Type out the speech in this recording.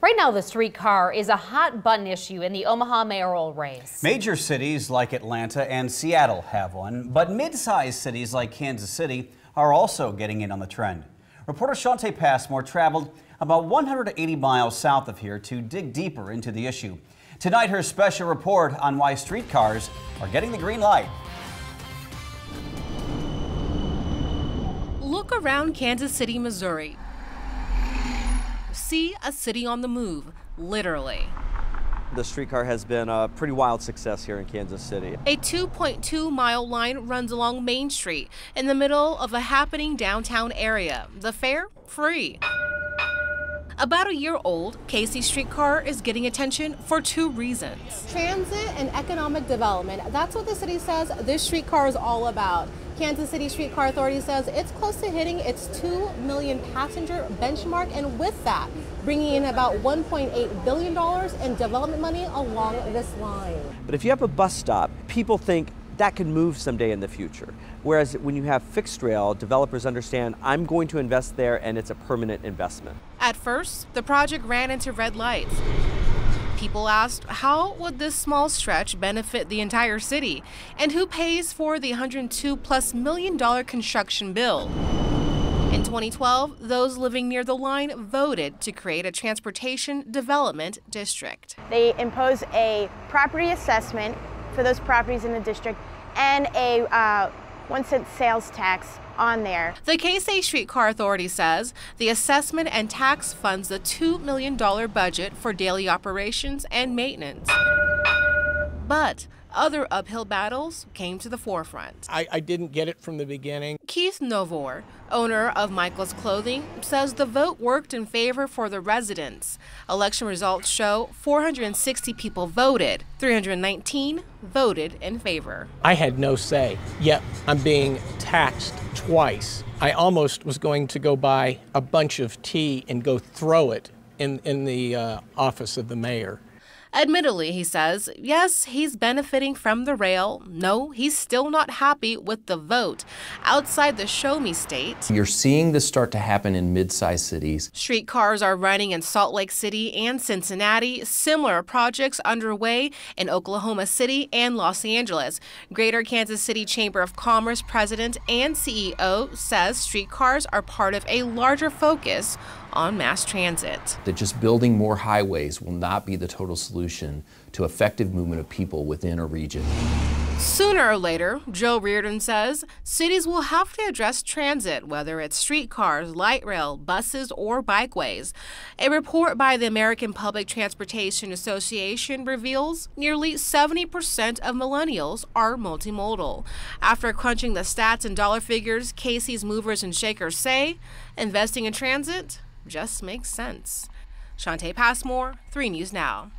Right now, the streetcar is a hot button issue in the Omaha mayoral race. Major cities like Atlanta and Seattle have one, but mid-sized cities like Kansas City are also getting in on the trend. Reporter Shante Passmore traveled about 180 miles south of here to dig deeper into the issue. Tonight, her special report on why streetcars are getting the green light. Look around Kansas City, Missouri. See a city on the move, literally. The streetcar has been a pretty wild success here in Kansas City. A 2.2-mile line runs along Main Street in the middle of a happening downtown area. The fare, free. About a year old, Casey Streetcar is getting attention for two reasons. Transit and economic development. That's what the city says this streetcar is all about. Kansas City Streetcar Authority says it's close to hitting its 2 million passenger benchmark, and with that, bringing in about $1.8 billion in development money along this line. But if you have a bus stop, people think that could move someday in the future. Whereas when you have fixed rail, developers understand I'm going to invest there and it's a permanent investment. At first, the project ran into red lights. People asked, how would this small stretch benefit the entire city? And who pays for the $102+ million construction bill? In 2012, those living near the line voted to create a transportation development district. They impose a property assessment for those properties in the district and a 1-cent sales tax on there. The KC Streetcar Authority says the assessment and tax funds the $2 million budget for daily operations and maintenance. But other uphill battles came to the forefront. I didn't get it from the beginning. Keith Novor, owner of Michael's Clothing, says the vote worked in favor for the residents. Election results show 460 people voted, 319 voted in favor. I had no say, yet I'm being taxed twice. I almost was going to go buy a bunch of tea and go throw it in the office of the mayor. Admittedly, he says, yes, he's benefiting from the rail. No, he's still not happy with the vote. Outside the show me state, you're seeing this start to happen in mid-sized cities. Streetcars are running in Salt Lake City and Cincinnati. Similar projects underway in Oklahoma City and Los Angeles. Greater Kansas City Chamber of Commerce president and CEO says streetcars are part of a larger focus on mass transit. That just building more highways will not be the total solution to effective movement of people within a region. Sooner or later, Joe Reardon says, cities will have to address transit, whether it's streetcars, light rail, buses, or bikeways. A report by the American Public Transportation Association reveals nearly 70% of millennials are multimodal. After crunching the stats and dollar figures, Casey's movers and shakers say investing in transit just makes sense. Shante Passmore, 3 News Now.